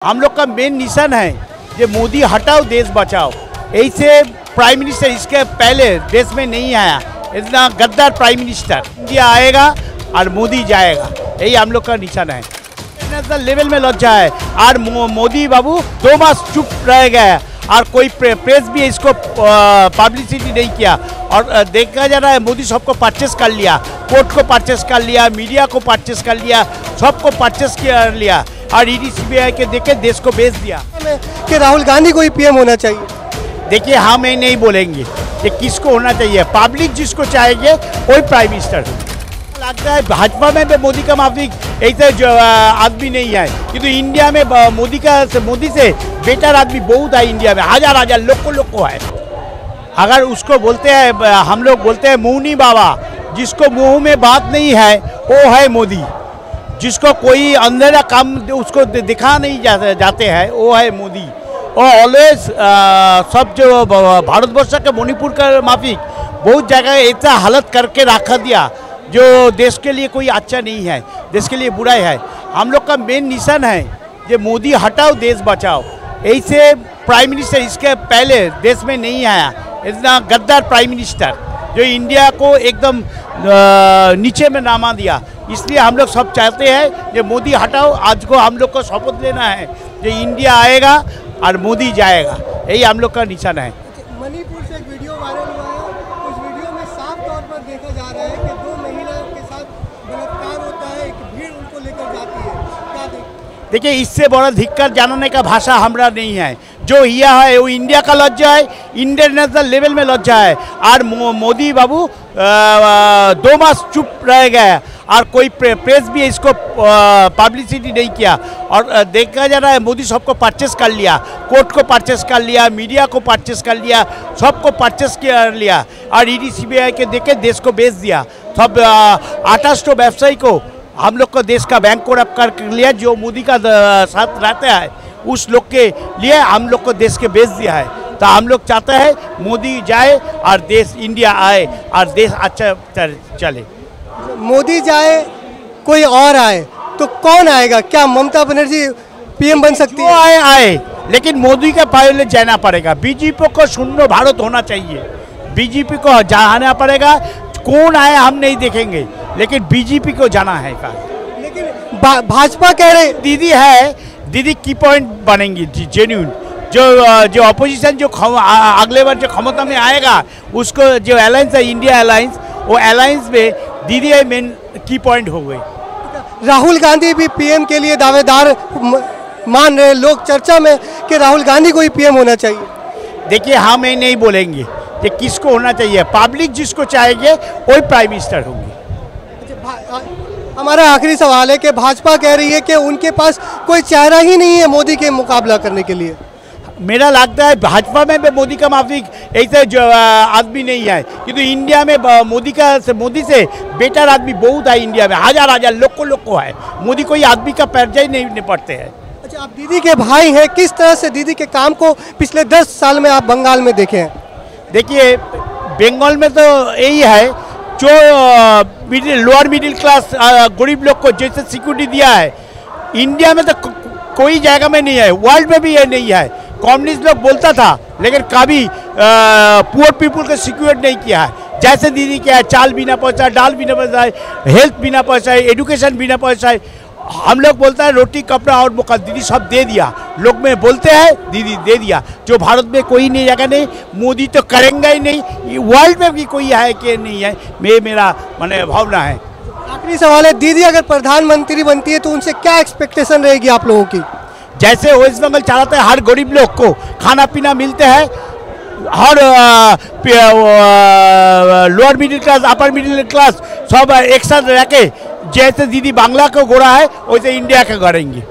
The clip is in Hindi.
हम लोग का मेन मिशन है कि मोदी हटाओ देश बचाओ। ऐसे प्राइम मिनिस्टर इसके पहले देश में नहीं आया, इतना गद्दार प्राइम मिनिस्टर। इंडिया आएगा और मोदी जाएगा, यही हम लोग का निशान है। इंटरनेशनल लेवल में लज्जा है और मोदी बाबू 2 मास चुप रह गए और कोई प्रेस भी इसको पब्लिसिटी नहीं किया। और देखा जा रहा है मोदी सबको परचेस कर लिया, कोर्ट को परचेस कर लिया, मीडिया को परचेस कर लिया, सबको परचेस कर लिया और ईडी सीबीआई के देखे देश को बेच दिया कि राहुल गांधी को ही पीएम होना चाहिए। देखिए हम ये नहीं बोलेंगे कि किसको होना चाहिए, पब्लिक जिसको चाहेंगे कोई प्राइम मिनिस्टर। लगता है भाजपा में भी मोदी का माफिक ऐसे आदमी नहीं है, किंतु इंडिया में मोदी से बेटर आदमी बहुत है। इंडिया में हजार लोग को है। अगर उसको बोलते हैं, हम लोग बोलते हैं मुंह बाबा, जिसको मुंह में बात नहीं है वो है मोदी। जिसको कोई अंधेरा काम उसको दिखा नहीं जाते हैं वो है मोदी। और ऑलवेज सब जो भारतवर्ष के मणिपुर का माफिक बहुत जगह ऐसा हालत करके रखा दिया जो देश के लिए कोई अच्छा नहीं है, देश के लिए बुरा है। हम लोग का मेन मिशन है कि मोदी हटाओ देश बचाओ। ऐसे प्राइम मिनिस्टर इसके पहले देश में नहीं आया, इतना गद्दार प्राइम मिनिस्टर जो इंडिया को एकदम नीचे में नामा दिया। इसलिए हम लोग सब चाहते हैं कि मोदी हटाओ। आज को हम लोग को शपथ लेना है कि इंडिया आएगा और मोदी जाएगा, यही हम लोग का निशान है। मणिपुर से एक वीडियो वायरल हुआ है, उस वीडियो में साफ तौर पर देखा जा रहा है कि 2 महिलाओं के साथ बलात्कार होता है, एक भीड़ उनको लेकर जाती है। क्या देखिए इससे बड़ा धिक्कार जानने का भाषा हमारा नहीं है। जो यह है वो इंडिया का लज्जा है, इंटरनेशनल लेवल में लज्जा है। और मोदी बाबू 2 मास चुप रह गए और कोई प्रेस भी इसको पब्लिसिटी नहीं किया। और देखा जा रहा है मोदी सबको परचेस कर लिया, कोर्ट को परचेस कर लिया, मीडिया को परचेस कर लिया, सबको परचेस कर लिया और ईडी सीबीआई के देखे देश को बेच दिया। सब 28 व्यवसायी को हम लोग को देश का बैंक को कर लिया। जो मोदी का साथ रहता है उस लोग के लिए हम लोग को देश के बेच दिया है। तो हम लोग चाहते हैं मोदी जाए और देश इंडिया आए और देश अच्छा चले। मोदी जाए कोई और आए तो कौन आएगा? क्या ममता बनर्जी पीएम बन सकती है? आए लेकिन मोदी का पहले जाना पड़ेगा। बीजेपी को शून्य भारत होना चाहिए, बीजेपी को जाना पड़ेगा। कौन आए हम नहीं देखेंगे, लेकिन बीजेपी को जाना है। लेकिन भाजपा कह रहे दीदी है, दीदी की पॉइंट बनेंगी जेन्युइन। जो अपोजिशन जो अगले बार जो क्षमता में आएगा उसको जो अलायंस है इंडिया अलायंस, वो अलायंस में दीदी है मेन की पॉइंट हो गई। राहुल गांधी भी पीएम के लिए दावेदार मान रहे लोग चर्चा में कि राहुल गांधी को ही पीएम होना चाहिए। देखिए हम ये नहीं बोलेंगे कि किसको होना चाहिए, पब्लिक जिसको चाहेंगे वही प्राइम मिनिस्टर होंगे। हमारा आखिरी सवाल है कि भाजपा कह रही है कि उनके पास कोई चेहरा ही नहीं है मोदी के मुकाबला करने के लिए। मेरा लगता है भाजपा में भी मोदी का माफिक ऐसे आदमी नहीं है, किंतु इंडिया में मोदी से बेटर आदमी बहुत है। इंडिया में हजार लोग को है। मोदी कोई आदमी का परिचय नहीं निपटते हैं। अच्छा, आप दीदी के भाई हैं, किस तरह से दीदी के काम को पिछले 10 साल में आप बंगाल में देखे हैं? देखिए बंगाल में तो यही है, जो लोअर मिडिल क्लास गरीब लोग को जैसे सिक्योरिटी दिया है, इंडिया में तो कोई जगह में नहीं है, वर्ल्ड में भी ये नहीं है। कम्युनिस्ट लोग बोलता था लेकिन कभी पुअर पीपल को सिक्योर नहीं किया है। जैसे दीदी क्या है, चाल बिना पैसा, दाल बिना पैसा है, हेल्थ बिना पैसा है, एजुकेशन बिना पैसा है। हम लोग बोलता है रोटी कपड़ा और मौका, दीदी सब दे दिया। लोग में बोलते हैं दीदी दे दिया। जो भारत में कोई नहीं जगह नहीं, मोदी तो करेंगे ही नहीं, वर्ल्ड में भी कोई है कि नहीं है, मेरा माने भावना है। आखिरी सवाल है, दीदी अगर प्रधानमंत्री बनती है तो उनसे क्या एक्सपेक्टेशन रहेगी आप लोगों की? जैसे वेस्ट बंगाल चाहते हैं हर गरीब लोग को खाना पीना मिलते हैं, हर lower middle class upper middle class सब एक साथ रह के, जैसे दीदी बांग्ला को गोड़ा है वैसे इंडिया का गढ़ेंगे।